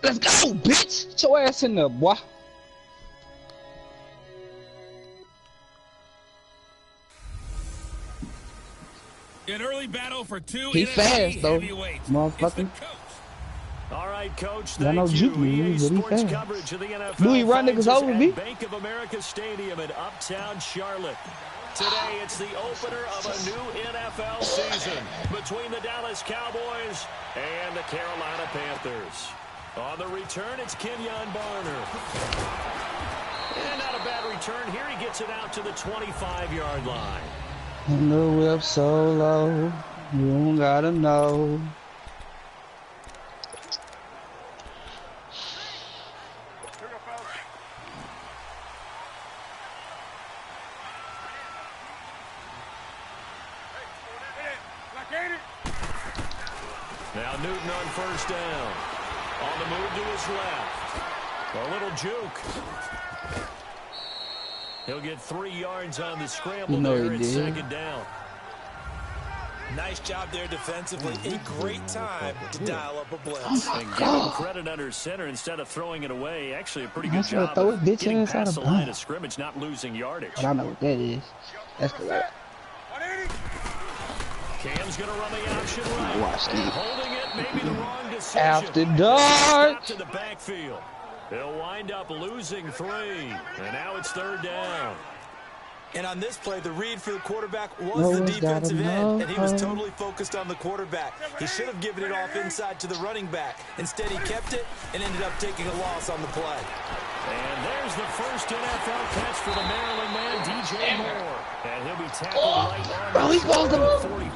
Let's go, bitch! Get your ass in there, boy. An early battle for two he fast though, motherfucker. All right, Coach. I know Thank juke you. me, EA but he Sports fast. coverage of the NFL. Do he run niggas over me? Bank of America Stadium in Uptown Charlotte. Today, it's the opener of a new NFL season between the Dallas Cowboys and the Carolina Panthers. On the return, it's Kenyon Barner. And not a bad return here. He gets it out to the 25-yard line. On the whip so low, you don't gotta know. Now Newton on first down. On the move to his left. A little juke. He'll get 3 yards on the scramble there at second down. Nice job there defensively. A great time to dial up a blitz. Oh and give him credit under center instead of throwing it away. Actually, a pretty good job throw it, of bitch, getting past the line of of scrimmage, not losing yardage. I know what that is. That's correct. Cam's going to run the option right. Watch and holding it, maybe the wrong decision. After dark. To the backfield. They'll wind up losing 3. And now it's third down. And on this play, the read for the quarterback was the defensive end, and he was totally focused on the quarterback. He should have given it off inside to the running back. Instead, he kept it and ended up taking a loss on the play. And there's the first NFL catch for the Maryland man, DJ Moore. And he'll be tackled right on. Bro, he called him.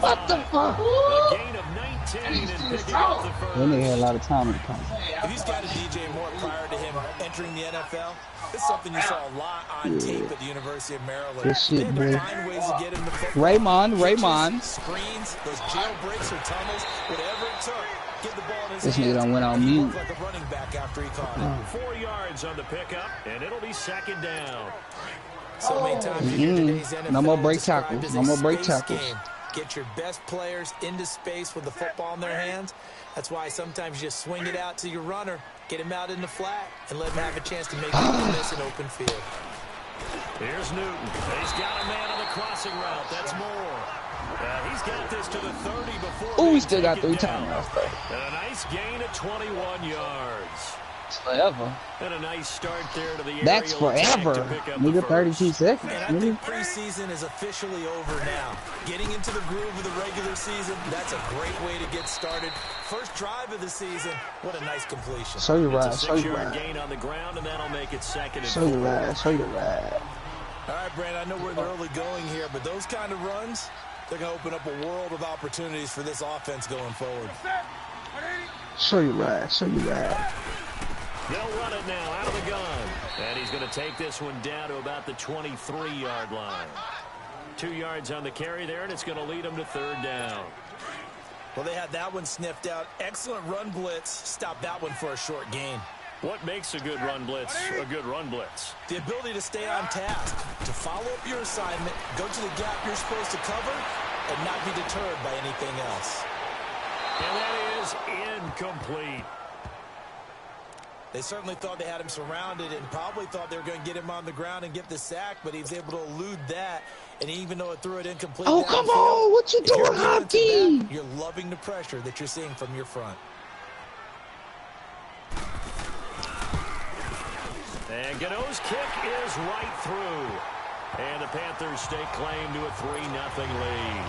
What the fuck? A gain of 19 and picking up the first. That nigga had a lot of time in the car. If he's got a DJ Moore prior to him entering the NFL, it's something you saw a lot on tape at the University of Maryland. Good shit, boy. Find ways to get him to football. Raymond. Screens, those jailbreaks or tunnels, whatever it took. Get the ball in his This hands. nigga done went on mute. Like a running back after he caught it. 4 yards on the pickup, and it'll be second down. So many times you hear today's NFL No more break described tackles. as No a more break space tackles. game. Get your best players into space with the football in their hands. That's why sometimes you just swing it out to your runner, get him out in the flat, and let him have a chance to make a miss in open field. Here's Newton. He's got a man on the crossing route. That's Moore. He's got this to the 30 before. Oh, he still got 3 timeouts though. And a nice gain of 21 yards. It's forever. And a nice start there to the That's forever. Nigga, 32 seconds. And I think preseason is officially over now. Getting into the groove of the regular season, that's a great way to get started. First drive of the season, what a nice completion. Show your ride. It's a 6-yard gain on the ground, and that'll make it second and 4. Show your ride. All right, Brandon, I know we're in the early going here, but those kind of runs, they're going to open up a world of opportunities for this offense going forward. Show your ride. They'll run it now out of the gun. And he's going to take this one down to about the 23-yard line. 2 yards on the carry there, and it's going to lead them to third down. Well, they had that one sniffed out. Excellent run blitz. Stop that one for a short gain. What makes a good run blitz a good run blitz? The ability to stay on task, to follow up your assignment, go to the gap you're supposed to cover, and not be deterred by anything else. And that is incomplete. They certainly thought they had him surrounded and probably thought they were going to get him on the ground and get the sack, but he was able to elude that. And even though it threw it incomplete. Oh, come on. What you doing, Hockey? You're loving the pressure that you're seeing from your front. And Gano's kick is right through. And the Panthers stake claim to a 3-0 lead.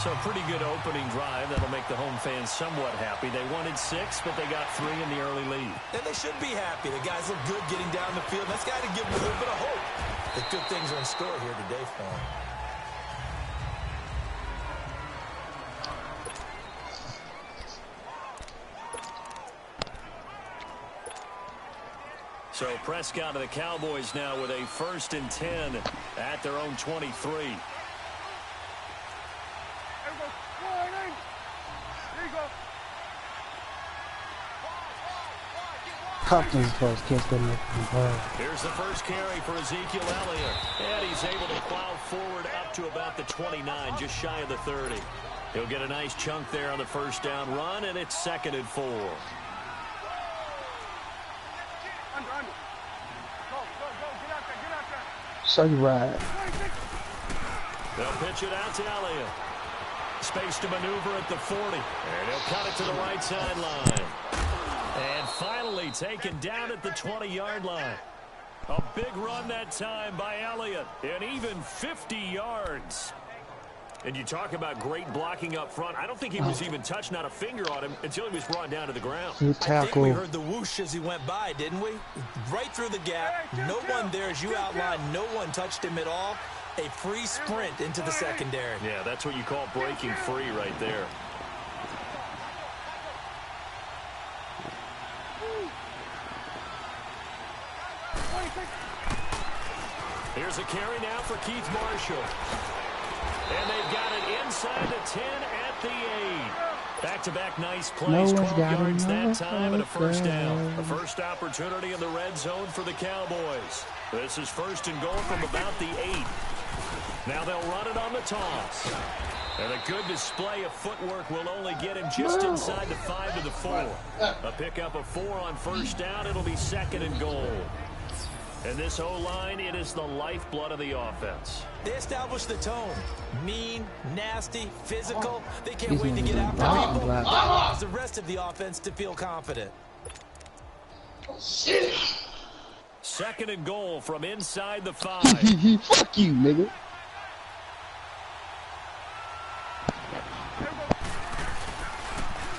So a pretty good opening drive. That'll make the home fans somewhat happy. They wanted 6, but they got 3 in the early lead. And they should be happy. The guys look good getting down the field. That's got to give them a little bit of hope that good things are in store here today for them. So Prescott of the Cowboys now with a 1st and 10 at their own 23. Here's the first carry for Ezekiel Elliott. And he's able to plow forward up to about the 29, just shy of the 30. He'll get a nice chunk there on the first down run, and it's 2nd and 4. So you right. They'll pitch it out to Elliott. Space to maneuver at the 40. And he'll cut it to the right sideline. And finally taken down at the 20-yard line. A big run that time by Elliott. And even 50 yards. And you talk about great blocking up front. I don't think he was even touched, not a finger on him, until he was brought down to the ground. Good tackle. I think we heard the whoosh as he went by, didn't we? Right through the gap. No one there, as you outlined. No one touched him at all. A free sprint into the secondary. Yeah, that's what you call breaking free right there. Here's a carry now for Keith Marshall. And they've got it inside the 10 at the 8. Back-to-back nice plays, 12 yards that time and a first down. A first opportunity in the red zone for the Cowboys. This is 1st and goal from about the 8. Now they'll run it on the toss. And a good display of footwork will only get him just inside the 5 to the 4. A pickup of 4 on first down. It'll be 2nd and goal. And this O-line, it is the lifeblood of the offense. They established the tone. Mean, nasty, physical. They can't wait to get after people. That allows the rest of the offense to feel confident. Shit. 2nd and goal from inside the 5. Fuck you, nigga.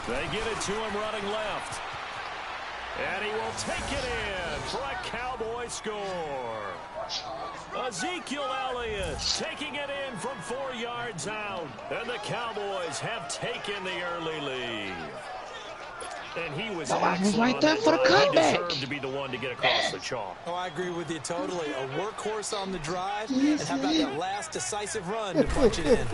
They get it to him running left. And he will take it in for a Cowboy score. Ezekiel Elliott taking it in from 4 yards out. And the Cowboys have taken the early lead. And he was excellent right there for the comeback. He deserved to be the one to get across the chalk. Oh, I agree with you totally. A workhorse on the drive. And how about that last decisive run to punch it in?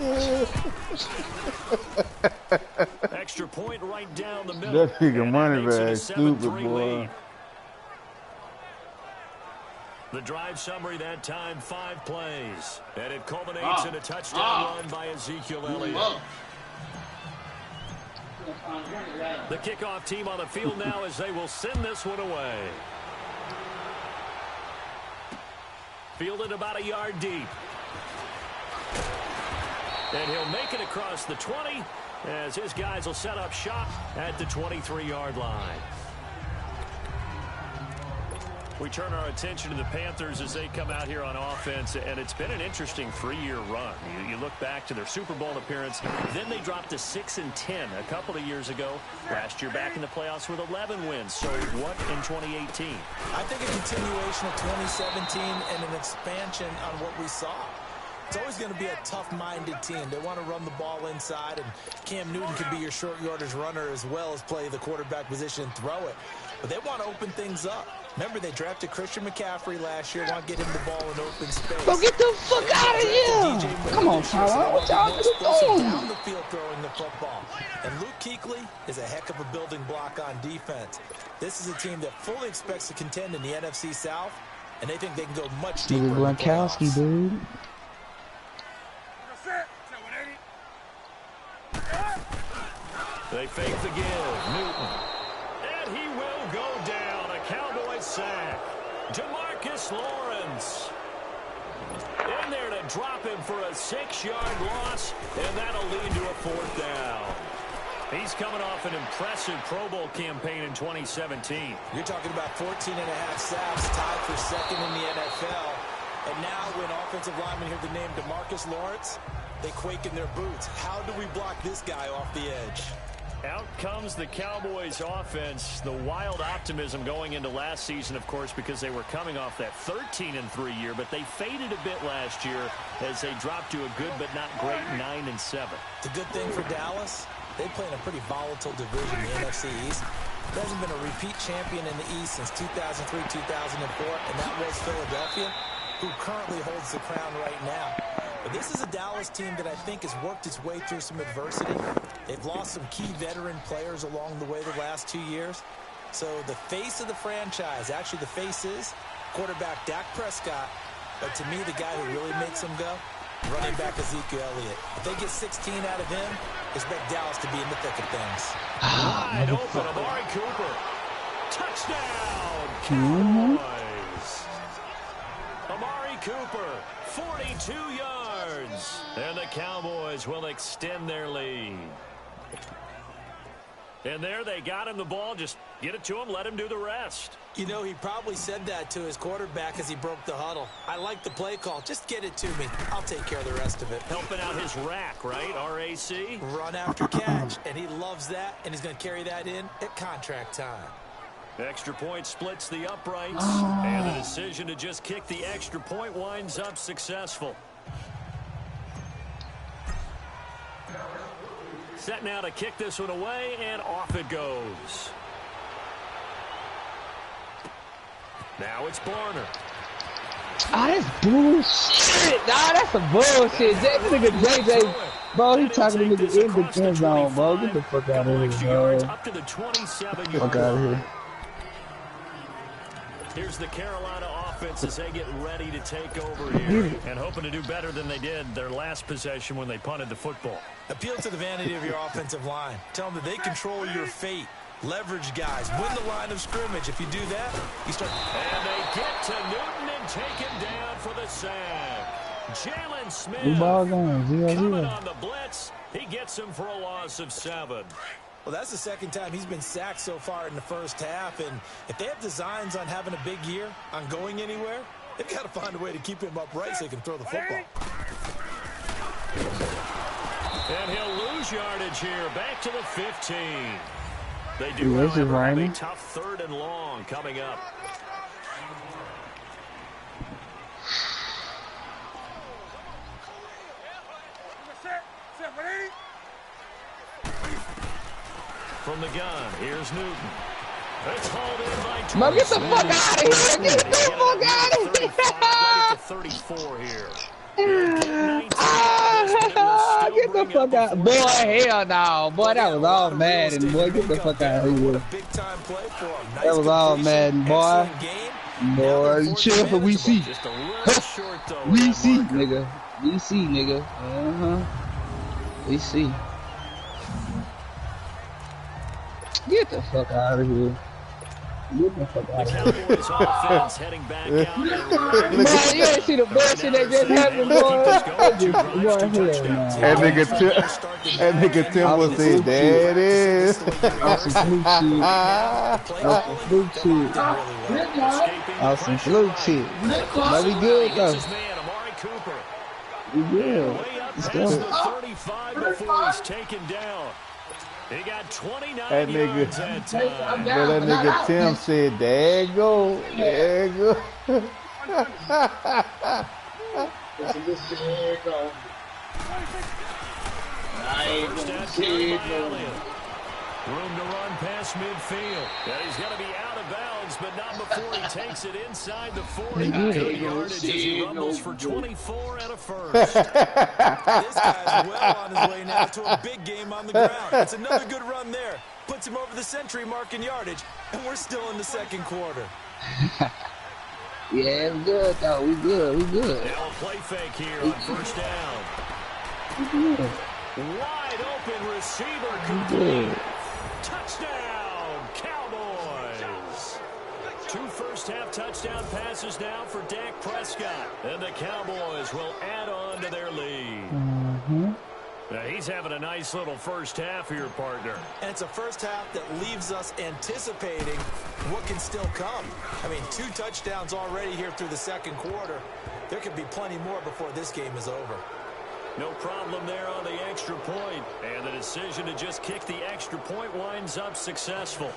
Extra point right down the middle. That nigga money bag stupid, boy. Lead. The drive summary that time, 5 plays. And it culminates in a touchdown run by Ezekiel Elliott. The kickoff team on the field now as they will send this one away. Fielded about a yard deep. And he'll make it across the 20 as his guys will set up shop at the 23-yard line. We turn our attention to the Panthers as they come out here on offense, and it's been an interesting 3-year run. You look back to their Super Bowl appearance, then they dropped to 6-10 a couple of years ago. Last year back in the playoffs with 11 wins. So what in 2018? I think a continuation of 2017 and an expansion on what we saw. It's always going to be a tough-minded team. They want to run the ball inside, and Cam Newton could be your short yardage runner as well as play the quarterback position and throw it. But they want to open things up. Remember, they drafted Christian McCaffrey last year. Want to get him the ball in open space. Bro, get the fuck out of here! Come on, Tyler. What y'all doing? Down the field throwing the football. And Luke Kuechly is a heck of a building block on defense. This is a team that fully expects to contend in the NFC South, and they think they can go much deeper. Nigga Gronkowski, dude. They fake the give. Newton. And he will go down. A Cowboy sack. DeMarcus Lawrence. In there to drop him for a 6-yard loss, and that'll lead to a 4th down. He's coming off an impressive Pro Bowl campaign in 2017. You're talking about 14.5 sacks, tied for 2nd in the NFL. And now when offensive linemen hear the name DeMarcus Lawrence, they quake in their boots. How do we block this guy off the edge? Out comes the Cowboys offense. The wild optimism going into last season, of course, because they were coming off that 13-3 year, but they faded a bit last year as they dropped to a good but not great 9-7. The good thing for Dallas, they play in a pretty volatile division, the NFC East. There hasn't been a repeat champion in the East since 2003, 2004, and that was Philadelphia, who currently holds the crown right now. But this is a Dallas team that I think has worked its way through some adversity. They've lost some key veteran players along the way the last 2 years. So the face of the franchise, actually the face is quarterback Dak Prescott. But to me, the guy who really makes them go Running back Ezekiel Elliott. If they get 16 out of him, expect Dallas to be in the thick of things. Wide open, Amari Cooper. Touchdown, Cowboys. Amari Cooper, 42 yards. And the Cowboys will extend their lead. And there they got him the ball. Just get it to him, let him do the rest. You know, he probably said that to his quarterback as he broke the huddle. I like the play call. Just get it to me. I'll take care of the rest of it. Helping out his rack, right? RAC? Run after catch. And he loves that, and he's going to carry that in at contract time. Extra point splits the uprights. And the decision to just kick the extra point winds up successful. Set now to kick this one away, and off it goes. Now it's Barner. Ah, that's bullshit. Nah, that's some bullshit. That nigga JJ, bro, he talking to nigga in the end zone, bro. Get the fuck out of here, bro. Up to the 27-yard Fuck out of here. Here's the Carolina offense as they get ready to take over here and hoping to do better than they did their last possession when they punted the football. Appeal to the vanity of your offensive line. Tell them that they control your fate. Leverage guys. Win the line of scrimmage. If you do that, you start. And they get to Newton and take him down for the sack. Jalen Smith coming on the blitz. He gets him for a loss of 7. Well, that's the second time he's been sacked so far in the first half. And if they have designs on having a big year, on going anywhere, they've got to find a way to keep him upright so he can throw the football. And he'll lose yardage here. Back to the 15. They do have a tough 3rd and long coming up. From the gun, here's Newton. It's hauled in by Man, get the fuck out of here! Get the fuck out of here! 34 here. Get the fuck out. Boy, hell no. Boy, that was all Madden, boy. Get the fuck out of here. That was all Madden, boy. Boy, chill for we see. We see, nigga. We see, nigga. We see. Get the fuck out of here. Get the fuck out of here. Cowboys offense heading back out. Man, you ain't see the bullshit that just happened, boy. That nigga Tim will say, there it is. Awesome fluke shit. Awesome fluke shit. But we good, though. We good. Let's go. 35 before he's taken down. He got 29 that yards that time. But that nigga Tim said, there you go. There you go. First down carry by Elliott. Room to run past midfield. And he's going to be out of bounds, but not before he takes it inside the 40. Good yardage as he rumbles for 24 and a first. This guy's well on his way now to a big game on the ground. It's another good run there. Puts him over the century mark in yardage, and we're still in the second quarter. Yeah, we good, though. We good. We good. Now a play fake here on first down. We good. Wide open receiver complete. Touchdown, Cowboys. 2 first-half touchdown passes now for Dak Prescott. And the Cowboys will add on to their lead. Now he's having a nice little first half here, partner. And it's a first half that leaves us anticipating what can still come. I mean, 2 touchdowns already here through the second quarter. There could be plenty more before this game is over. No problem there on the extra point. And the decision to just kick the extra point winds up successful.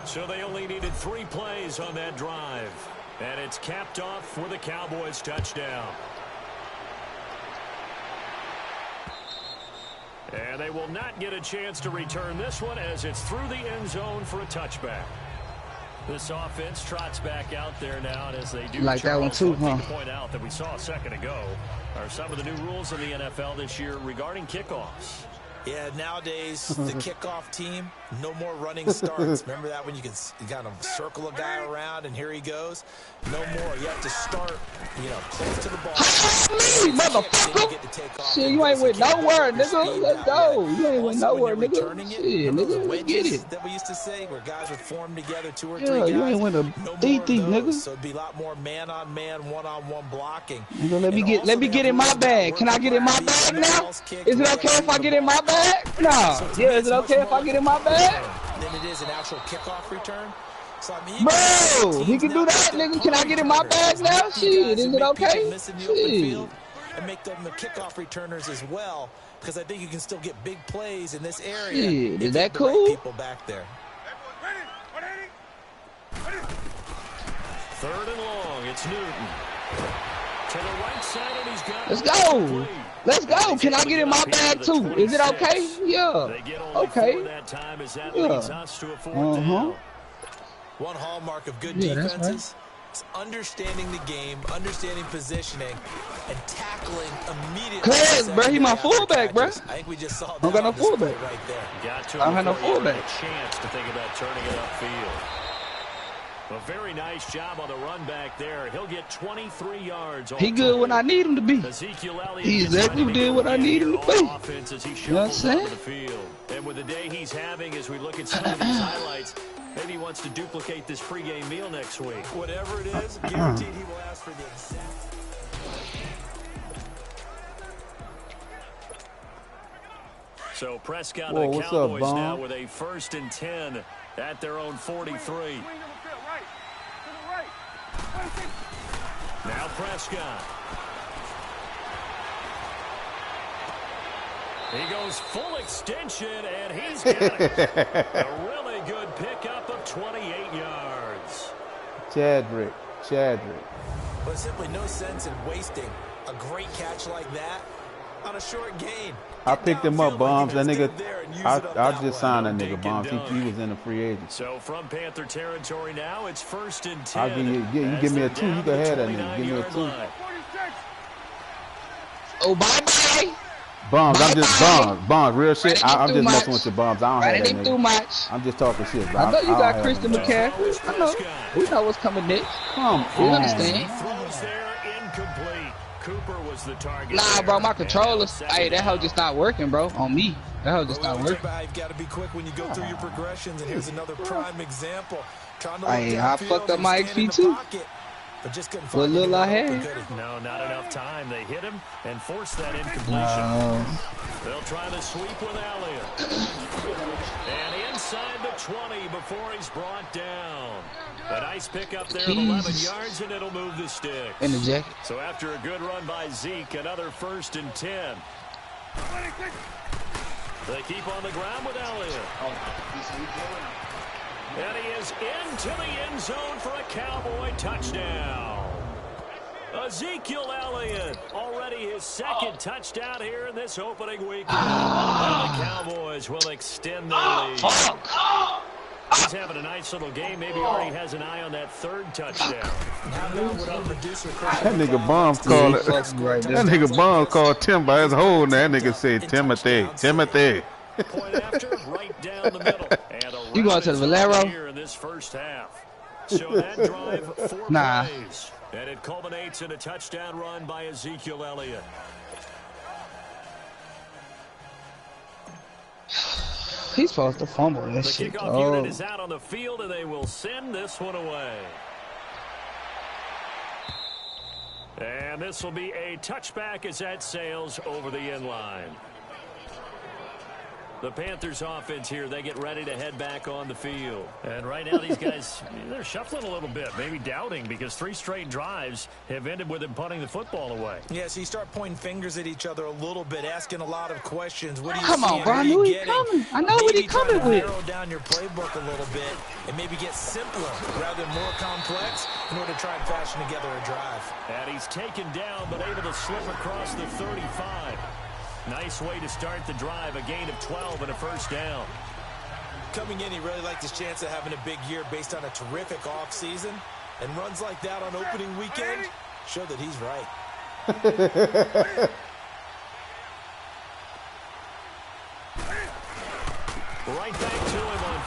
So they only needed 3 plays on that drive. And it's capped off with a Cowboys touchdown. And they will not get a chance to return this one as it's through the end zone for a touchback. This offense trots back out there now, and as they do, like that one too, huh? To point out that we saw a second ago are some of the new rules in the NFL this year regarding kickoffs. Yeah, nowadays, the kickoff team, no more running starts. Remember that when you can kind of circle a guy around and here he goes? No more. You have to start, close to the ball. Me, motherfucker. Shit, you ain't with nowhere, nigga. Let's go. You ain't with nowhere, nigga. Shit, nigga, let's get it. That we used to say where guys would form together, 2 or 3 Yeah, guys. you ain't with a DT, nigga. So it'd be a lot more man-on-man, one-on-one blocking. Nigga, let me get in my bag. Can I get in my bag now? Is it okay if I get in my bag? No. Yeah, is it okay if I get in my bag? Than it is an actual kickoff return. So, I mean, bro, he can do that, nigga. Can I get in my bag now? Shit, is it okay? Shit. And make them the kickoff returners as well, because I think you can still get big plays in this area. Shit, is that cool? People back there. 3rd and long. It's Newton. To the right side, and he's got Let's go. Let's go. Can I get in my bag too? Is it okay? Yeah. Okay. Yeah. One hallmark of good defenses is understanding the game, understanding positioning, and tackling immediately. Class, bro. He my fullback, bro. I think we just saw that. I don't got no fullback right there. I don't have no fullback. Chance to think about turning it upfield. A very nice job on the run back there. He'll get 23 yards. He good when I need him to be. He exactly did what I need him to be. You know what I'm saying? And with the day he's having, as we look at some of these highlights, maybe he wants to duplicate this pregame meal next week. Whatever it is, guaranteed he will ask for the exact. So Prescott and the Cowboys now with a 1st and 10 at their own 43. Now Prescott. He goes full extension, and he's got it. A really good pickup of 28 yards. Chadrick. But simply no sense in wasting a great catch like that on a short gain. I picked him up, Bombs. That nigga, I just signed that nigga, Bombs. He was in the free agent. So from Panther territory now, it's 1st and 10. I'll give me a 2. You can have that nigga. Give me a 2. Oh, bye-bye. Bombs, I'm just Bombs, real shit. I'm just messing with your Bombs. I don't have that nigga. Too much. I'm just talking shit, bro. I know you got Christian McCaffrey. I know. We know what's coming next. Come we on. understand. Throws there, incomplete. Cooper was the target. Nah, bro, my controllers. Hey, that hoe just not working, bro. On me, that hoe just not working. You've got to be quick when you go through your progressions, and here's another prime example. Hey, I fucked up my XP too. But just couldn't what little I had? No, not enough time. They hit him and forced that incompletion. They'll try the sweep with Elliott. And inside the 20 before he's brought down. A nice pickup there of 11 yards, and it'll move the sticks. In the jacket. So after a good run by Zeke, another 1st and 10. They keep on the ground with Elliott. And he is into the end zone for a Cowboy touchdown. Ezekiel Elliott, already his 2nd touchdown here in this opening weekend. And the Cowboys will extend their lead. He's having a nice little game. Maybe already has an eye on that 3rd touchdown. That nigga Bombs called it. That nigga Bombs called Tim by his whole name. That nigga said Timothy. Point after, right down the middle. And you going to the Valero? Here in this first half. So that drive 4 plays. And it culminates in a touchdown run by Ezekiel Elliott. He's supposed to fumble this shit. The kickoff unit is out on the field, and they will send this one away. And this will be a touchback as that sails over the end line. The Panthers offense here, they get ready to head back on the field. And right now these guys, they're shuffling a little bit, maybe doubting, because 3 straight drives have ended with them punting the football away. Yeah, so you start pointing fingers at each other a little bit, asking a lot of questions. What do you Come on, bro. I knew he coming. I know what he coming with. Narrow down your playbook a little bit and maybe get simpler rather than more complex in order to try and fashion together a drive. And he's taken down, but able to slip across the 35. Nice way to start the drive, a gain of 12 and a 1st down. Coming in, he really liked his chance of having a big year based on a terrific offseason. And runs like that on opening weekend show that he's right.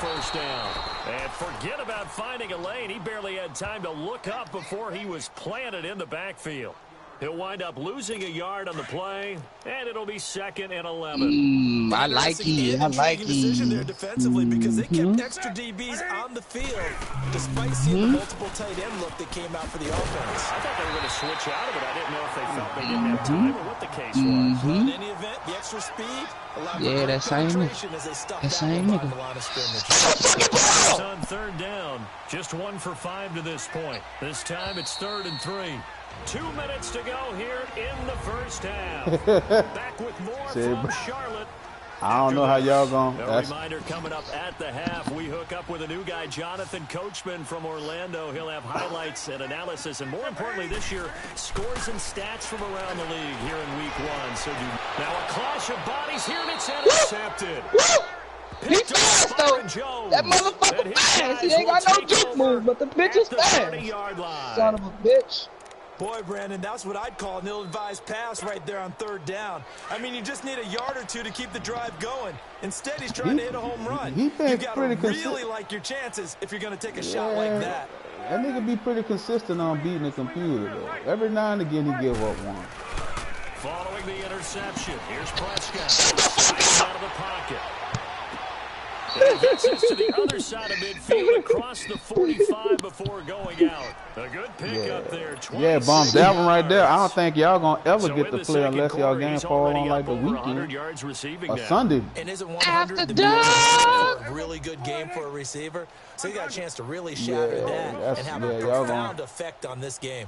first down. And forget about finding a lane. He barely had time to look up before he was planted in the backfield. He'll wind up losing a yard on the play, and it'll be 2nd and 11. I like it. I like it. Decision there defensively because they kept extra DBs on the field despite seeing the multiple tight end look that came out for the offense. I thought they were going to switch out of it. I didn't know if they felt they didn't have time or what the case was. Well, in any event, the extra speed allowed that same penetration as they stopped that same back nigga. the line of scrimmage. It's on 3rd down. Just 1 for 5 to this point. This time it's 3rd and 3. 2 minutes to go here in the first half. Back with more from Charlotte. I don't know how y'all going. A reminder coming up at the half. We hook up with a new guy, Jonathan Coachman from Orlando. He'll have highlights and analysis, and more importantly this year, scores and stats from around the league here in week 1. So now a clash of bodies here, and it's intercepted. He fast, though. That motherfucker fast. He ain't got no juke move, but the bitch is fast. Son of a bitch. Boy, Brandon, that's what I'd call an ill-advised pass right there on 3rd down. I mean, you just need a yard or two to keep the drive going. Instead, he's trying to hit a home run. You got to really like your chances if you're going to take a shot like that. That nigga be pretty consistent on beating the computer, though. Every now and again, he give up one. Following the interception, here's Prescott. Out of the pocket. And gets this to the other side of midfield across the 45 before going out. A good pick up there. Yeah, bump that one right there. I don't think y'all gonna ever get to play unless y'all game fall on like the weekend or Sunday. And isn't 100 a really good game for a receiver? So you got a chance to really shatter that and have a profound effect on this game.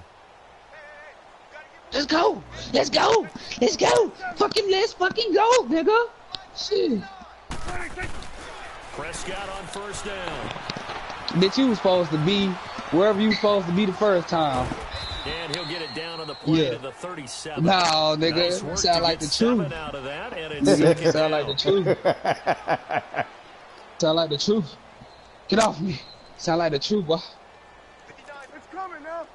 Let's go. Let's go. Let's go. Let's fucking go, nigga. Shit. Prescott on first down. Bitch, you was supposed to be wherever you was supposed to be the first time. And he'll get it down on the play to the 37. No, nigga. Nice sound like the truth. Out of that, and it's sound like the truth. Sound like the truth. Get off me. Sound like the truth, boy. It's coming now.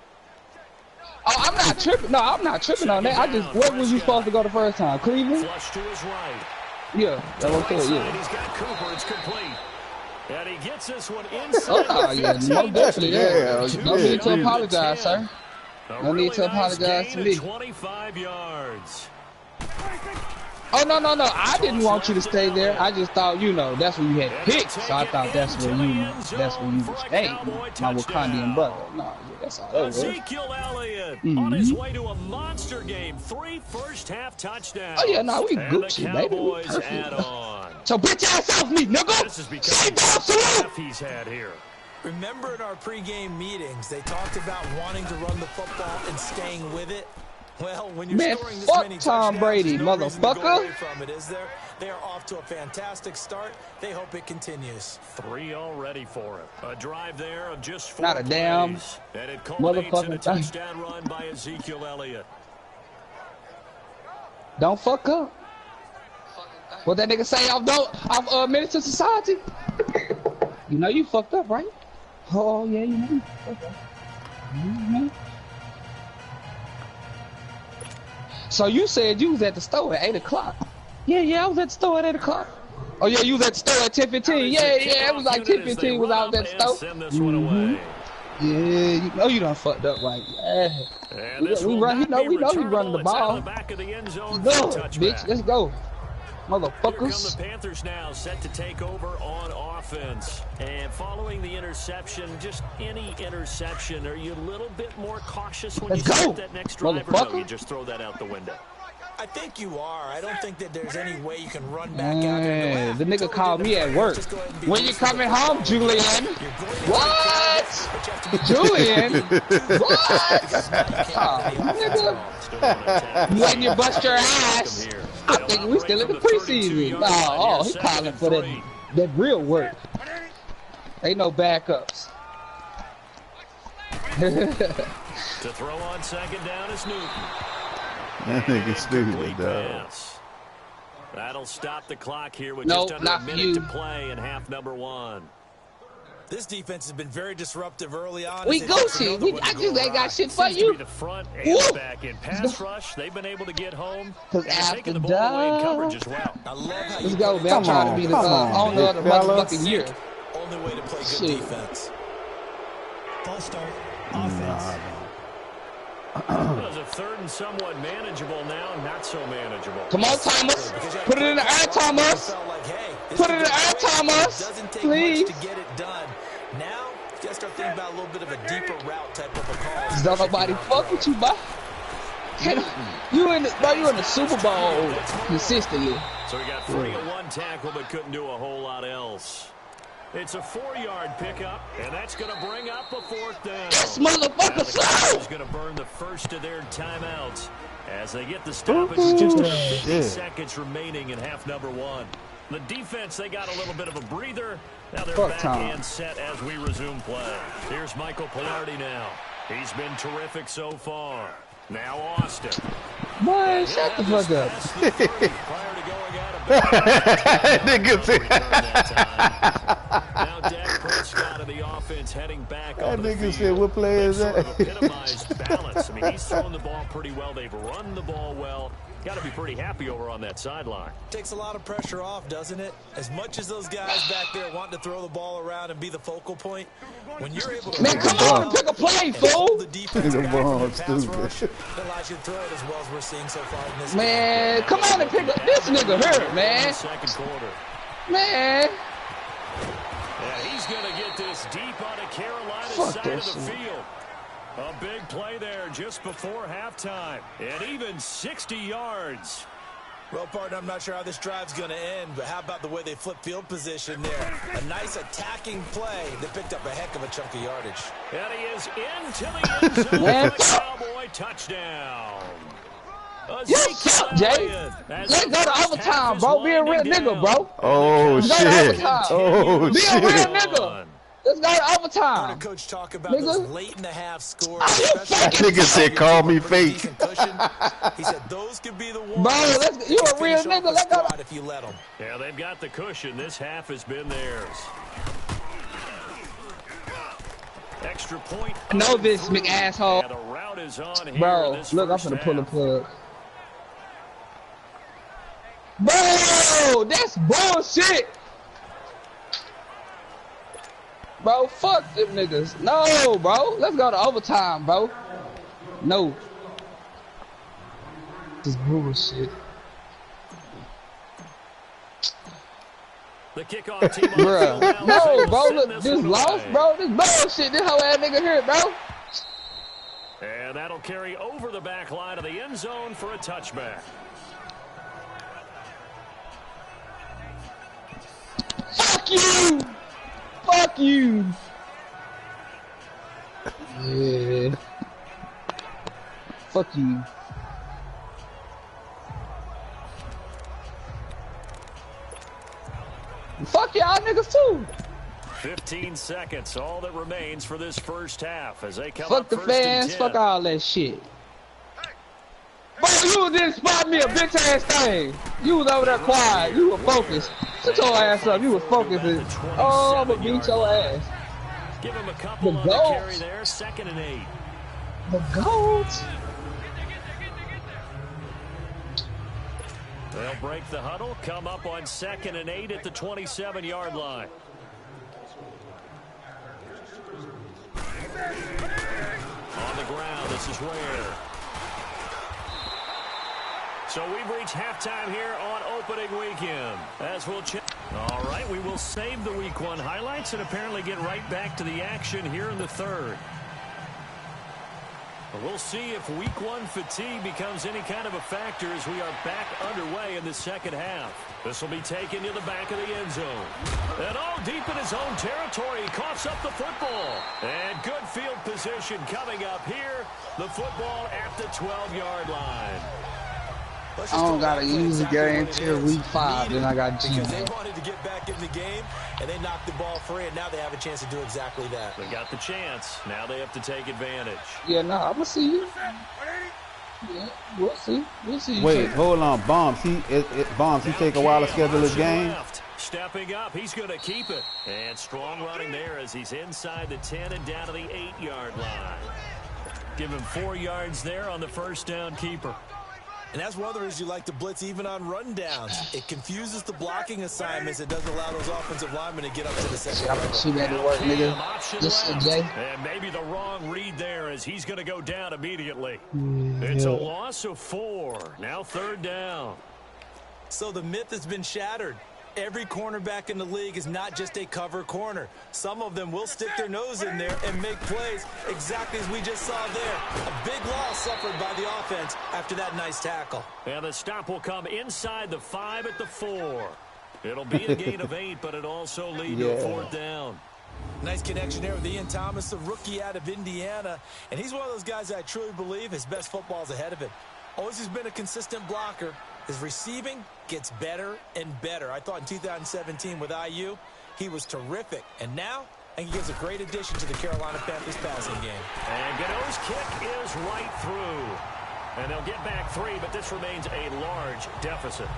Oh, I'm not tripping. No, I'm not tripping on that. I just, where was you supposed to go the first time? Cleveland? Flush to his right. Yeah, that was good, yeah. He's got Cooper, it's complete. And he gets this one inside. Oh, yeah, no, definitely, yeah. No need to apologize, sir. No need to apologize to me. 25 yards. Oh, no. I didn't want you to stay there. I just thought, you know, that's where you had picked. So I thought that's where you would stay. My Wakandian brother. No, yeah, that's all that was. Ezekiel Elliott on his way to a monster game. 3 first-half touchdowns. Oh, yeah, no, we Gucci, baby. We perfect. So bitch ass off me, nigga. This is because he's had here. Remember in our pregame meetings, they talked about wanting to run the football and staying with it. Well, when you're scoring this many Tom Brady, no motherfucker. From it, is there? They are off to a fantastic start. They hope it continues. 3 already for it. A drive there of just 4 Not a damn plays, and it culminates in a motherfucking touchdown run by Ezekiel Elliott. Don't fuck up. What that nigga say off Menace to Society? You know you fucked up, right? Oh yeah, you know you fucked up. So you said you was at the store at 8 o'clock. Yeah, I was at the store at 8 o'clock. Oh yeah, you was at the store at 10:15. Yeah, it was like 10:15 was out at the store. Yeah, you know you done fucked up, right? Yeah. We know he running the ball. No, bitch, let's go. Motherfuckers. Here come the Panthers now, set to take over on offense. And following the interception, just any interception, are you a little bit more cautious when you start that next drive, or no, you just throw that out the window? I think you are. I don't think that there's any way you can run back out there. The nigga called me at work. When you coming home, Julian? What? Julian? What? Nigga. When you bust your ass? I think we still in the preseason. Oh, he calling for that real work. Ain't no backups. To throw on second down is Newton. That nigga stupid, dog. That'll stop the clock here with just under a minute to play in half number 1. This defense has been very disruptive early on. We Gucci. I just ain't got shit for you. The front and the back in pass rush, they've been able to get home. Cause after the ball away in coverage as well. I love how let's go, man. I'm trying to be the owner of the motherfucking year. only way to play good defense. False start. Offense. It was a third and somewhat manageable now, not so manageable. Come on, Thomas. Put it in the air, Thomas. Put it in the air, Thomas. Please. To get it done. Now, you gotta start thinking about a little bit of a deeper route type of a call. Don't nobody fuck with you, bro. You in the Super Bowl consistently. So he got 3 on 1 tackle, but couldn't do a whole lot else. It's a 4-yard pickup, and that's going to bring up a 4th down. This motherfucker slow. He's going to burn the first of their timeouts as they get the stoppage with just about 50 seconds remaining in half number 1. The defense, they got a little bit of a breather. Now they're back and set as we resume play. Here's Michael Pilardi now. He's been terrific so far. Now Austin. Boy, shut the fuck up. Prior to going out of now Dak Prescott of the offense heading back on the field. Said, what play is that? Epitomized balance. I mean, he's throwing the ball pretty well. They've run the ball well. Got to be pretty happy over on that sideline. Takes a lot of pressure off, doesn't it? As much as those guys back there want to throw the ball around and be the focal point, when you're able to come on and pick a play, fool. The defense back in pass rush, it allows you to throw it as well as we're seeing so far in this game. Come on and pick up this nigga hurt, man. Second quarter. Man. Yeah, he's going to get this deep on the Carolina side of the field. A big play there just before halftime, and even 60 yards. Well, partner, I'm not sure how this drive's going to end, but how about the way they flip field position there? A nice attacking play that picked up a heck of a chunk of yardage. And he is into the end zone for a Cowboy touchdown. You suck, Jay. Let's go to overtime, bro. Be a real nigga, bro. Oh, shit. Oh, Be shit. a real nigga. Let's go to overtime. Coach talk about those late in the half scores. That nigga said, call me fake. He said those could be the ones. Bro, you a real nigga. Let's go. If you let them. Yeah, they've got the cushion. This half has been theirs. Extra point. I know this, big asshole. Yeah, the route is on here. Bro, look, I'm finna pull the plug. Bro, that's bullshit. Bro, fuck them niggas. No, bro. Let's go to overtime, bro. No. This is bullshit. The kickoff team bro. No, bro. Look, this lost, bro. This bullshit. This whole ass nigga here, bro. And that'll carry over the back line of the end zone for a touchback. Fuck you! Fuck you! Yeah. Fuck you. Fuck y'all niggas too. 15 seconds, all that remains for this first half as they come fuck up the first fans, and 10. fuck all that shit. Bro, you didn't spot me a bitch ass thing. You was over there quiet. You were focused. Sit your ass up. You was focused. Oh, I'm gonna beat your ass. Give him a couple on the carry there. 2nd and 8. The GOAT. They'll break the huddle. Come up on 2nd and 8 at the 27-yard line. On the ground, this is where. So we've reached halftime here on opening weekend. As we'll check. All right, we will save the Week 1 highlights and apparently get right back to the action here in the third. But we'll see if Week 1 fatigue becomes any kind of a factor as we are back underway in the second half. This will be taken to the back of the end zone. And all deep in his own territory, he coughs up the football. And good field position coming up here. The football at the 12-yard line. I don't gotta use the game till week 5, then I got G. Because they wanted to get back in the game, and they knocked the ball free, and now they have a chance to do exactly that. They got the chance. Now they have to take advantage. Yeah, no, I'm gonna see you. Yeah, we'll see. We'll see. Wait, hold on, Bombs. Bombs. He take a while to schedule his game. Stepping up, he's going to keep it. And strong running there as he's inside the 10 and down to the 8-yard line. Give him 4 yards there on the first down keeper. And that's one of the reasons you like to blitz even on rundowns. It confuses the blocking assignments. It doesn't allow those offensive linemen to get up to the second. See that to work, nigga. Listen, Jay. And maybe the wrong read there as he's going to go down immediately. It's a loss of 4. Now 3rd down. So the myth has been shattered. Every cornerback in the league is not just a cover corner. Some of them will stick their nose in there and make plays exactly as we just saw there. A big loss suffered by the offense after that nice tackle. And the stop will come inside the 5 at the 4. It'll be a gain of 8, but it also lead to a 4th down. Nice connection there with Ian Thomas, the rookie out of Indiana. And he's one of those guys that I truly believe his best football is ahead of him. Always has been a consistent blocker. His receiving gets better and better. I thought in 2017 with IU, he was terrific. And now, I think he gives a great addition to the Carolina Panthers passing game. And Gano's kick is right through. And they'll get back 3, but this remains a large deficit.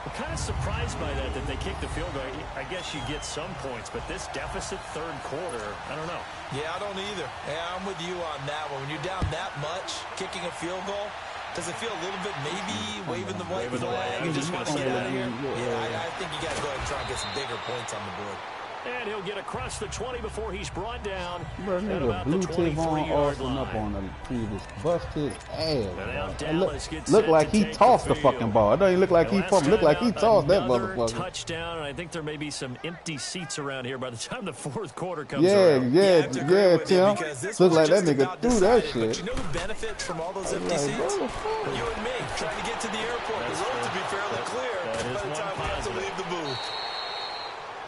I'm kind of surprised by that they kicked the field goal. I guess you get some points, but this deficit 3rd quarter, I don't know. Yeah, I don't either. Yeah, I'm with you on that one. When you're down that much, kicking a field goal, does it feel a little bit maybe waving the white flag? I'm just going to say that here. Yeah, I think you guys go ahead and try and get some bigger points on the board. And he'll get across the 20 before he's brought down. Bro, nigga blew Tavon Austin up on the previous, bust his ass. Look like he tossed the fucking ball. It don't even look like he pumped. Look like he tossed that motherfucker. Touchdown, and I think there may be some empty seats around here by the time the 4th quarter comes Tim. around. Look like that nigga threw that shit. But you know who benefits from all those empty seats? You and me, trying to get to the airport. The road to be fairly clear by the time we have to leave the booth.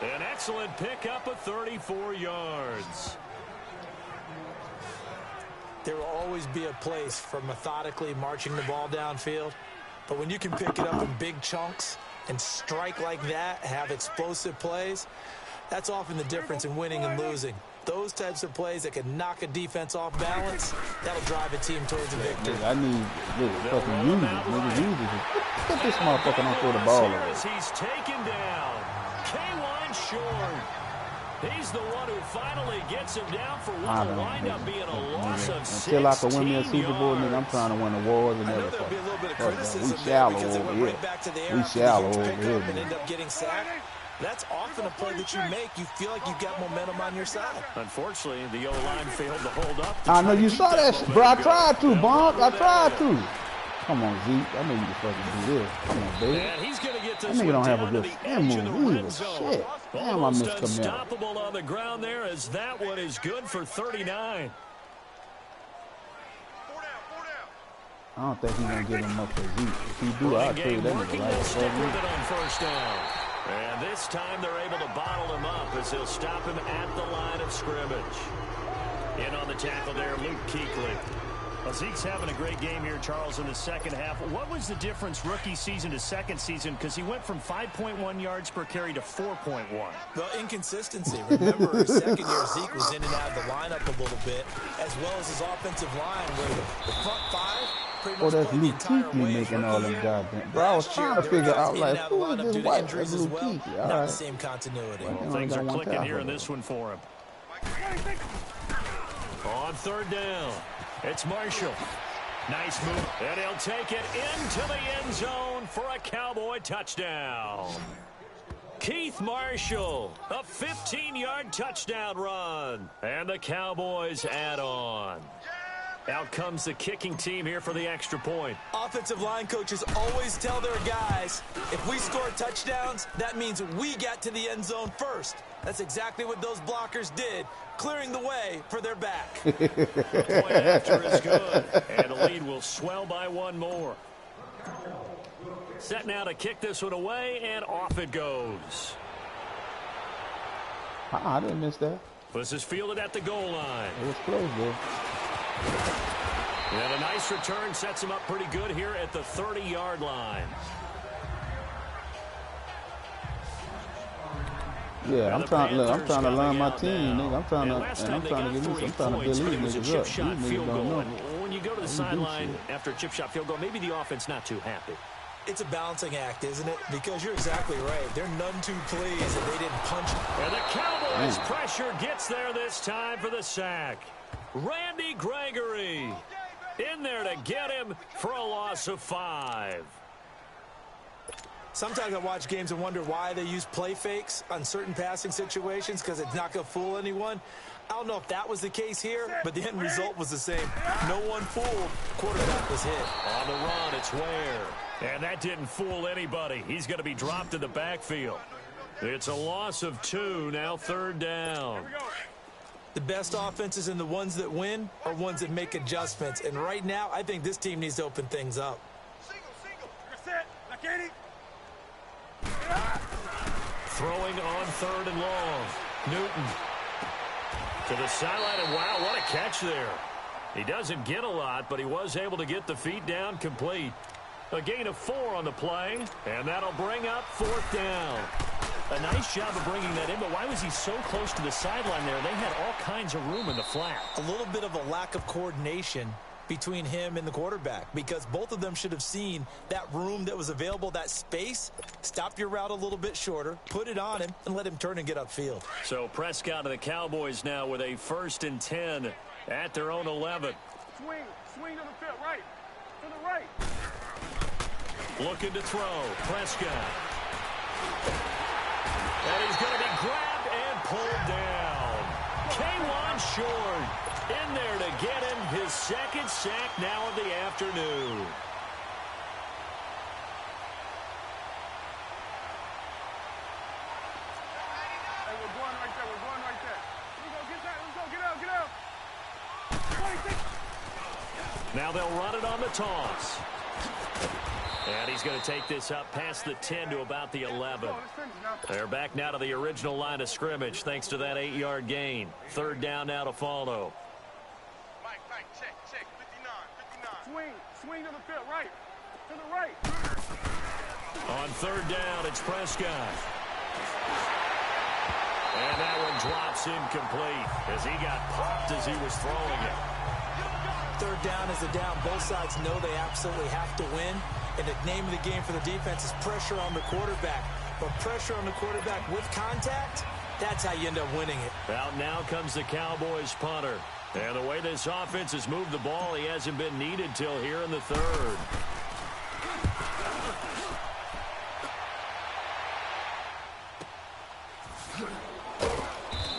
An excellent pickup of 34 yards. There will always be a place for methodically marching the ball downfield. But when you can pick it up in big chunks and strike like that, have explosive plays, that's often the difference in winning and losing. Those types of plays that can knock a defense off balance, that'll drive a team towards a victory. I need fucking users. Get this motherfucker don't throw the ball away. He's taken down. K1 short. He's the one who finally gets him down for what will wind up being a loss of 16 Until I can win me a Super Bowl, nigga, I'm trying to win awards and everything. There'll be a little bit of criticism we shallow because it over went here. right back to the air. We shallow over here. And end up getting sacked. That's often a play that you make. You feel like you've got momentum on your side. Unfortunately, the O-line failed to hold up. I know you saw that, bro. I tried to, Bonk. I tried to. Come on, Zeke. I know you can fucking do this. Come on, baby. And he's going to get this that nigga don't have a down to good the spin edge of the move red either. zone. Shit. Damn, I Almost missed Camille. unstoppable on the ground there as that one is good for 39. I don't think he's going to get him up for Zeke. If he do, I'll trade that nigga right Stick with before it on 1st down. And this time they're able to bottle him up as they'll stop him at the line of scrimmage. In on the tackle there, Luke Kuechly. Well, Zeke's having a great game here, Charles, in the second half. What was the difference rookie season to second season? Because he went from 5.1 yards per carry to 4.1. Well, inconsistency. Remember, second year, Zeke was in and out of the lineup a little bit, as well as his offensive line, where the front 5 pretty much that's played the Luke entire Kuechly way making of all rookie them year. goddamn. Bro, I was trying to figure out, like, who is this white? That's Luke Kuechly. All Not right. the same continuity. Well, things are clicking here in this one for him. On 3rd down, it's Marshall. Nice move, and he'll take it into the end zone for a Cowboy touchdown. Keith Marshall, a 15-yard touchdown run, and the Cowboys add on. Out comes the kicking team here for the extra point. Offensive line coaches always tell their guys, if we score touchdowns, that means we got to the end zone first. That's exactly what those blockers did, clearing the way for their back. The point after is good, and the lead will swell by one more. Set now to kick this one away, and off it goes. I didn't miss that. This is fielded at the goal line. It was close, though. And a nice return sets him up pretty good here at the 30-yard line. Yeah, I'm trying to learn my team, nigga. I'm trying to get these niggas up. These niggas don't know. When you go to the sideline after a chip shot field goal, maybe the offense not too happy. It's a balancing act, isn't it? Because you're exactly right. They're none too pleased that they didn't punch. And the Cowboys' pressure gets there this time for the sack. Randy Gregory. In there to get him for a loss of 5. Sometimes I watch games and wonder why they use play fakes on certain passing situations because it's not going to fool anyone. I don't know if that was the case here, but the end result was the same. No one fooled. Quarterback was hit. On the run, it's Ware. And that didn't fool anybody. He's going to be dropped in the backfield. It's a loss of 2, now 3rd down. The best offenses and the ones that win are ones that make adjustments. And right now, I think this team needs to open things up. Throwing on 3rd and long. Newton to the sideline, and wow, what a catch there. He doesn't get a lot, but he was able to get the feet down complete. A gain of 4 on the play, and that'll bring up 4th down. A nice job of bringing that in, but why was he so close to the sideline there? They had all kinds of room in the flat. A little bit of a lack of coordination between him and the quarterback, because both of them should have seen that room that was available, that space. Stop your route a little bit shorter, put it on him, and let him turn and get upfield. So Prescott and the Cowboys now with a 1st and 10 at their own 11. Swing to the field, right. To the right. Looking to throw. Prescott. And he's going to be grabbed and pulled down. K1 short. In there to get him his 2nd sack now of the afternoon. Hey, we're going right there. We're going right there. Let's go, get that. Let's go, get out, get out. Now they'll run it on the toss. And he's going to take this up past the 10 to about the 11. They're back now to the original line of scrimmage thanks to that 8-yard gain. 3rd down now to follow. Mike, check. 59. Swing to the field, right. To the right. On 3rd down, it's Prescott. And that one drops incomplete as he got popped as he was throwing it. 3rd down is a down. Both sides know they absolutely have to win. And the name of the game for the defense is pressure on the quarterback. But pressure on the quarterback with contact, that's how you end up winning it. Out now comes the Cowboys punter. And the way this offense has moved the ball, he hasn't been needed till here in the 3rd.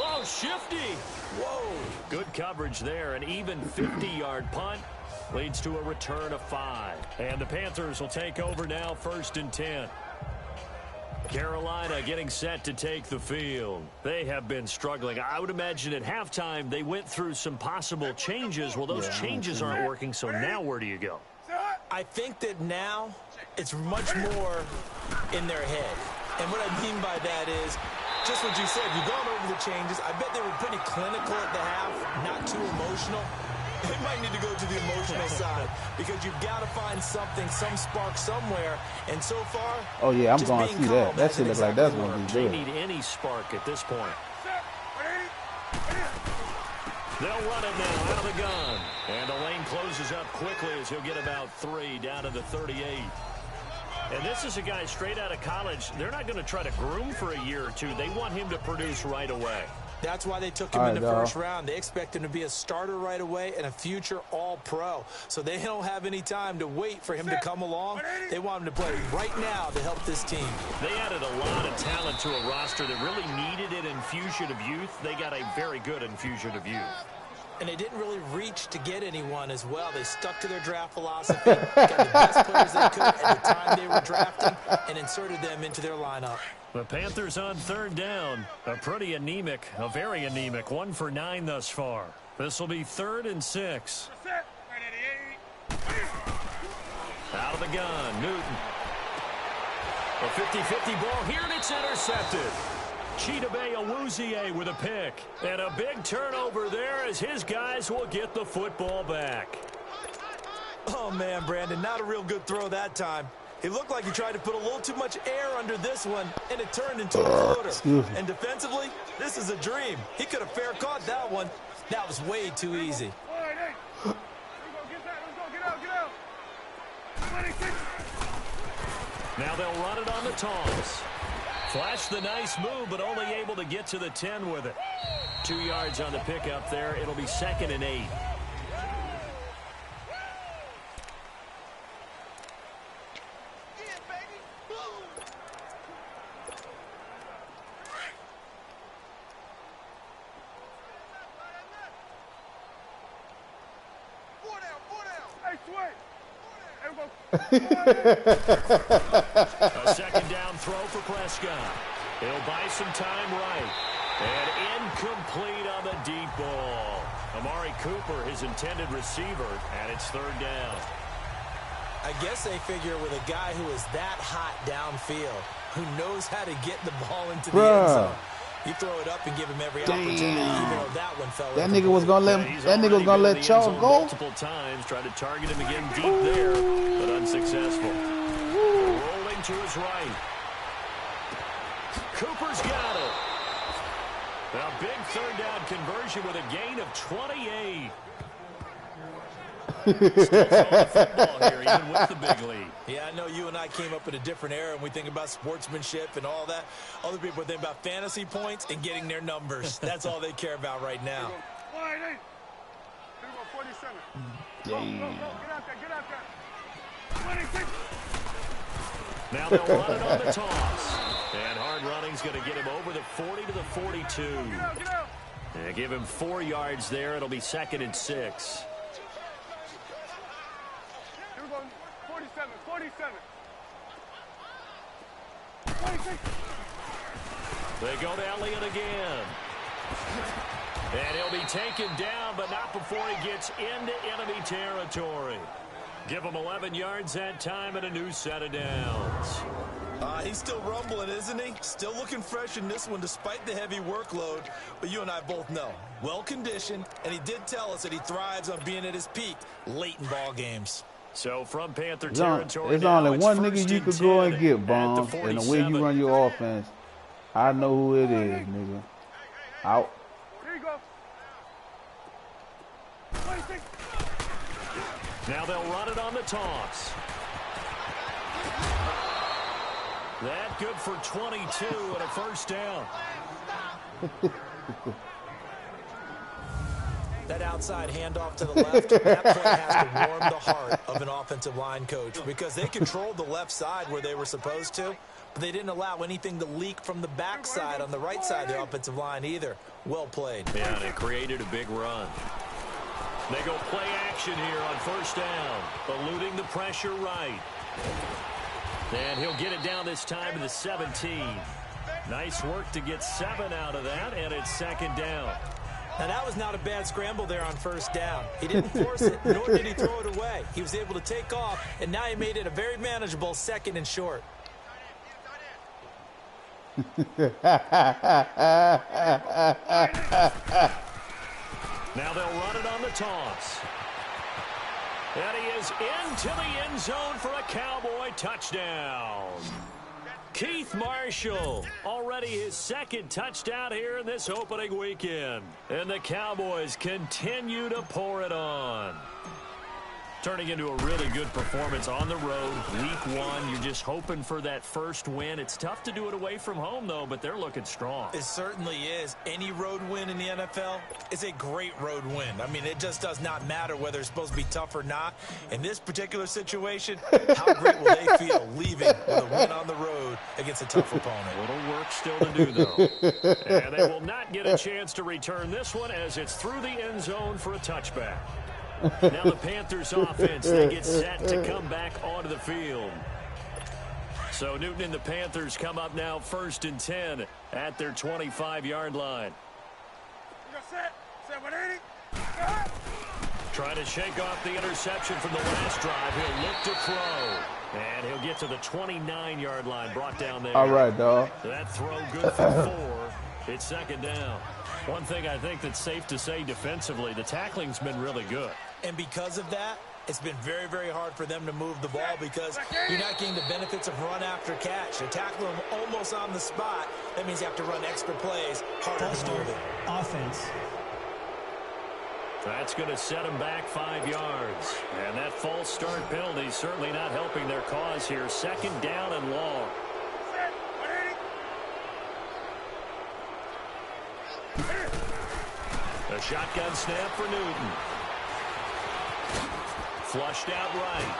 Oh, shifty. Whoa. Good coverage there. An even 50-yard punt leads to a return of 5. And the Panthers will take over now, 1st and 10. Carolina getting set to take the field. They have been struggling. I would imagine at halftime they went through some possible changes. Well, those changes aren't working, so now where do you go? I think that now it's much more in their head. And what I mean by that is just what you said. You've gone over the changes. I bet they were pretty clinical at the half, not too emotional. They might need to go to the emotional side because you've got to find something, some spark somewhere. And so far, oh yeah, I'm going to see that. That shit looks like that's going to be They good. need any spark at this point. They'll run it now out of the gun. And the lane closes up quickly as he'll get about 3 down to the 38. And this is a guy straight out of college. They're not going to try to groom for a year or two. They want him to produce right away. That's why they took him in the first round. They expect him to be a starter right away and a future all-pro. So they don't have any time to wait for him to come along. They want him to play right now to help this team. They added a lot of talent to a roster that really needed an infusion of youth. They got a very good infusion of youth. And they didn't really reach to get anyone as well. They stuck to their draft philosophy, got the best players they could at the time they were drafting, and inserted them into their lineup. The Panthers on 3rd down. A pretty anemic, a very anemic. 1 for 9 thus far. This will be 3rd and 6. Out of the gun, Newton. A 50-50 ball here, and it's intercepted. Chidobe Awuzie with a pick. And a big turnover there as his guys will get the football back. Oh, man, Brandon, not a real good throw that time. It looked like he tried to put a little too much air under this one, and it turned into a floater. And defensively, this is a dream. He could have fair caught that one. That was way too easy. Now they'll run it on the toss. Flash the nice move, but only able to get to the 10 with it. 2 yards on the pickup there. It'll be 2nd and 8. A second down throw for Prescott. He'll buy some time right. And incomplete on the deep ball. Amari Cooper, his intended receiver, and it's third down. I guess they figure with a guy who is that hot downfield, who knows how to get the ball into the end zone, you throw it up and give him every opportunity, even though that one fell. That nigga was gonna let Charles go. Multiple times, tried to target him again deep there, but unsuccessful. Rolling to his right. Cooper's got it. Now, big third down conversion with a gain of 28. Still throwing football here, even with the big lead. Yeah, I know you and I came up in a different era, and we think about sportsmanship and all that. Other people think about fantasy points and getting their numbers. That's all they care about right now. 47. Damn. Get out there, get out there. 26. Now they'll run it on the toss. And hard running's going to get him over the 40 to the 42. Get out. And give him 4 yards there. It'll be 2nd and 6. Here we go. 47, 47. 26. They go to Elliott again. And he'll be taken down, but not before he gets into enemy territory. Give him 11 yards that time and a new set of downs. He's still rumbling, isn't he? Still looking fresh in this one despite the heavy workload. But you and I both know, well-conditioned, and he did tell us that he thrives on being at his peak late in ball games. So from Panther territory, there's only one nigga you could go and get, Bomb, and the way you run your offense, I know who it is, nigga. Out. Here you go. 26. Now they'll run it on the toss. That good for 22 and a first down. That outside handoff to the left, that play has to warm the heart of an offensive line coach because they controlled the left side where they were supposed to, but they didn't allow anything to leak from the backside on the right side of the offensive line either. Well played. Yeah, and it created a big run. They go play action here on first down, eluding the pressure right. And he'll get it down this time to the 17. Nice work to get 7 out of that, and it's 2nd down. Now, that was not a bad scramble there on first down. He didn't force it, nor did he throw it away. He was able to take off, and now he made it a very manageable 2nd and short. Now they'll run it on the toss. And he is into the end zone for a Cowboy touchdown. Keith Marshall, already his 2nd touchdown here in this opening weekend. And the Cowboys continue to pour it on. Turning into a really good performance on the road. Week 1, you're just hoping for that first win. It's tough to do it away from home, though, but they're looking strong. It certainly is. Any road win in the NFL is a great road win. I mean, it just does not matter whether it's supposed to be tough or not. In this particular situation, how great will they feel leaving with a win on the road against a tough opponent? A little work still to do, though. And they will not get a chance to return this one as it's through the end zone for a touchback. Now the Panthers offense, they get set to come back onto the field. So Newton and the Panthers come up now 1st and 10 at their 25-yard line. You got set. Set 180. Trying to shake off the interception from the last drive. He'll look to throw. And he'll get to the 29-yard line, brought down there. All right, dog. That throw good for 4. It's 2nd down. One thing I think that's safe to say defensively, the tackling's been really good. And because of that, it's been very, very hard for them to move the ball because you're not getting the benefits of run after catch. You're tackling them almost on the spot. That means you have to run extra plays, harder to move it. Offense. That's going to set them back 5 yards. And that false start penalty certainly not helping their cause here. 2nd down and long. Set 180. A shotgun snap for Newton. Flushed out right.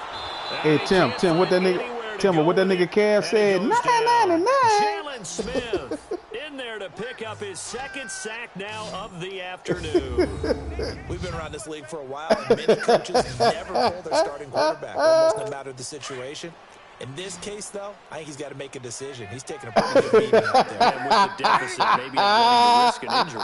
Hey, Tim, what that nigga Cav said? 999. And Smith in there to pick up his second sack now of the afternoon. We've been around this league for a while, and many coaches never pull their starting quarterback, almost no matter the situation. In this case, though, I think he's got to make a decision. He's taking a pretty good beating out there. And with the deficit, maybe not running the risk an injury.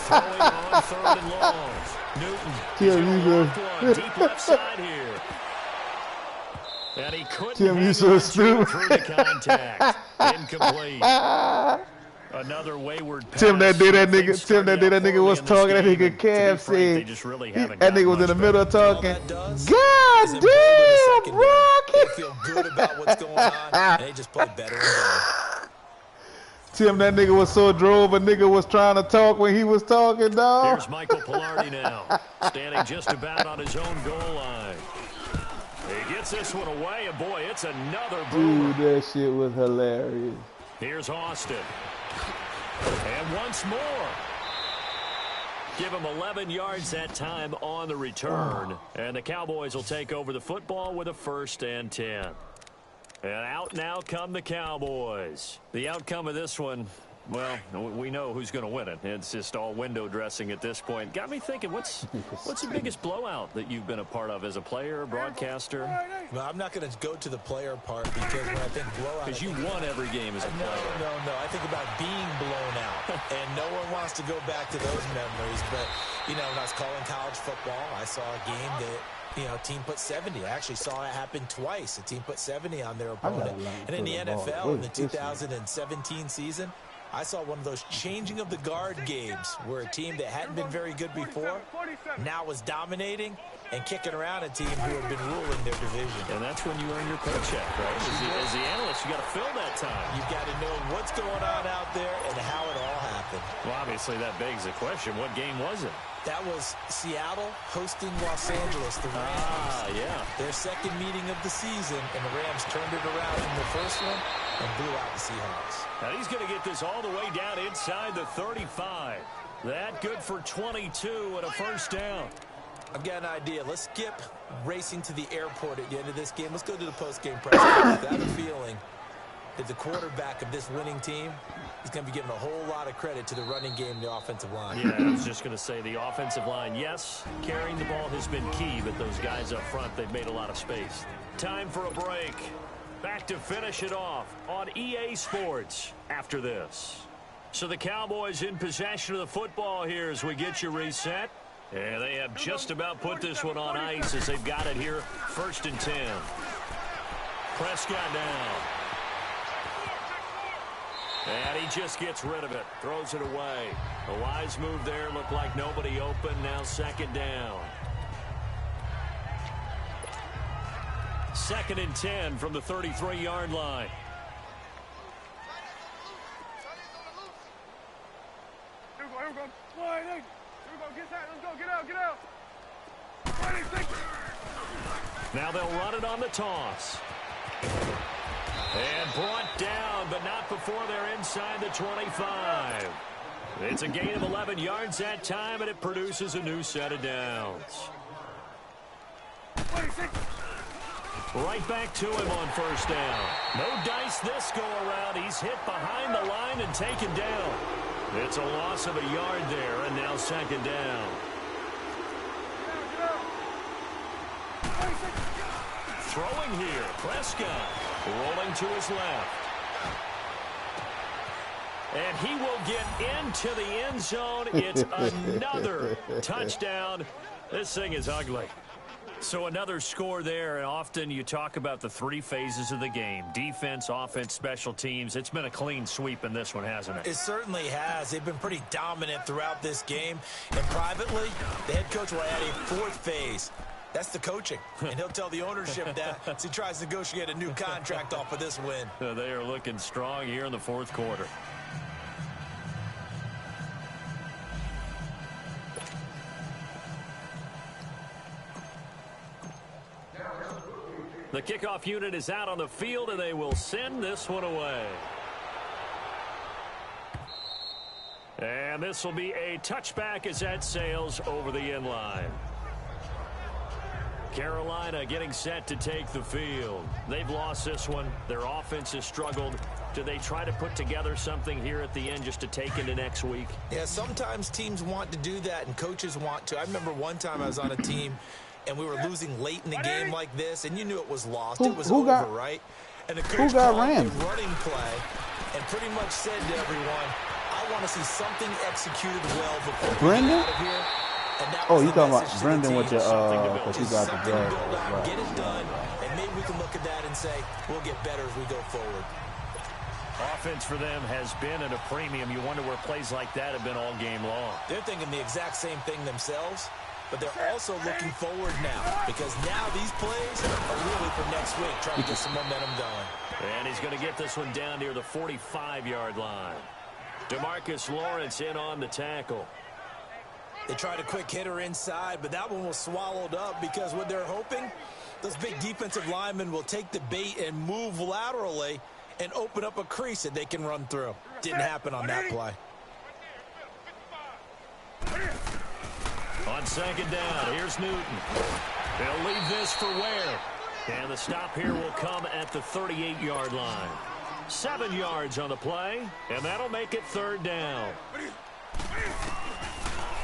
Throwing on 3rd and long. Newton is going to walk one deep left side here. And he couldn't hang on to it through the contact. Incomplete. Another wayward pass. Tim that did that nigga was talking. That nigga Cam said that nigga was in the middle of talking. God damn, Rocky. They feel good about what's going on, and they just play better and better. Tim, that nigga was so drove. A nigga was trying to talk when he was talking, dog. Here's Michael Pilardi now, standing just about on his own goal line. He gets this one away, and boy, it's another boomer. Dude, that shit was hilarious. Here's Austin. And once more. Give him 11 yards that time on the return. And the Cowboys will take over the football with a 1st and 10. And out now come the Cowboys. The outcome of this one, well, we know who's going to win it. It's just all window dressing at this point. Got me thinking, what's the biggest blowout that you've been a part of as a player, broadcaster? Well, I'm not going to go to the player part because when I think blowout... Because you won every game as a player. No. I think about being blown out. And no one wants to go back to those memories. But, you know, when I was calling college football, I saw a game that... You know, a team put 70. I actually saw it happen twice. A team put 70 on their opponent. And in the NFL, in the 2017 season, I saw one of those changing of the guard games where a team that hadn't been very good before now was dominating and kicking around a team who had been ruling their division. And that's when you earn your paycheck, right? As the analyst, you got to fill that time. You've got to know what's going on out there and how it all happened. Well, obviously, that begs the question, what game was it? That was Seattle hosting Los Angeles, the Rams. Yeah. Their second meeting of the season, and the Rams turned it around in the first one and blew out the Seahawks. Now he's going to get this all the way down inside the 35. That good for 22 and a 1st down. I've got an idea. Let's skip racing to the airport at the end of this game. Let's go to the post-game press conference. I have a feeling that the quarterback of this winning team is going to be giving a whole lot of credit to the running game and the offensive line. Yeah, I was just going to say the offensive line, yes, carrying the ball has been key, but those guys up front, they've made a lot of space. Time for a break. Back to finish it off on EA Sports after this. So the Cowboys in possession of the football here as we get you reset. And they have just about put this one on ice as they've got it here. 1st and 10. Prescott down. And he just gets rid of it. Throws it away. A wise move there. Looked like nobody open. Now 2nd down. 2nd and 10 from the 33-yard line. Here we go. Here we go. Get that. Let's go. Get out. Now they'll run it on the toss. And brought down, but not before they're inside the 25. It's a gain of 11 yards that time, and it produces a new set of downs. Right back to him on 1st down. No dice this go-around. He's hit behind the line and taken down. It's a loss of a yard there, and now 2nd down. Throwing here, Prescott rolling to his left. And he will get into the end zone. It's another touchdown. This thing is ugly. So another score there, and often you talk about the 3 phases of the game. Defense, offense, special teams. It's been a clean sweep in this one, hasn't it? It certainly has. They've been pretty dominant throughout this game. And privately, the head coach will add a 4th phase. That's the coaching. And he'll tell the ownership that as he tries to negotiate a new contract off of this win. They are looking strong here in the 4th quarter. The kickoff unit is out on the field, and they will send this one away. And this will be a touchback as that sails over the end line. Carolina getting set to take the field. They've lost this one. Their offense has struggled. Do they try to put together something here at the end just to take into next week? Yeah, sometimes teams want to do that and coaches want to. I remember one time I was on a team and we were losing late in the game like this, and you knew it was lost. It was over, right? And the coach called a running play and pretty much said to everyone, I want to see something executed well before we get out of here. Oh, you talking about Brendan with your, because you got the drag. Right. Get it done, and maybe we can look at that and say, we'll get better as we go forward. Offense for them has been at a premium. You wonder where plays like that have been all game long. They're thinking the exact same thing themselves, but they're also looking forward now, because now these plays are really for next week, trying to get some momentum going. And he's going to get this one down near the 45-yard line. DeMarcus Lawrence in on the tackle. They tried a quick hitter inside, but that one was swallowed up because what they're hoping, those big defensive linemen will take the bait and move laterally and open up a crease that they can run through. Didn't happen on that play. On second down, here's Newton. They'll leave this for Ware. And the stop here will come at the 38-yard line. 7 yards on the play, and that'll make it third down.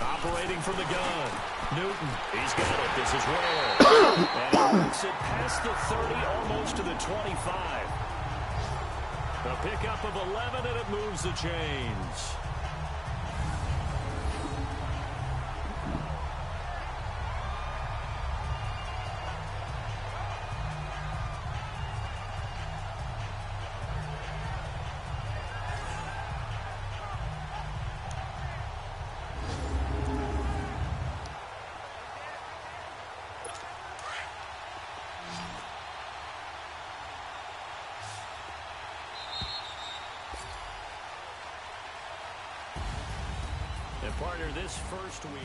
Operating from the gun. Newton, he's got it. This is Ware. And he moves it past the 30, almost to the 25. A pickup of 11, and it moves the chains. And partner, this first week.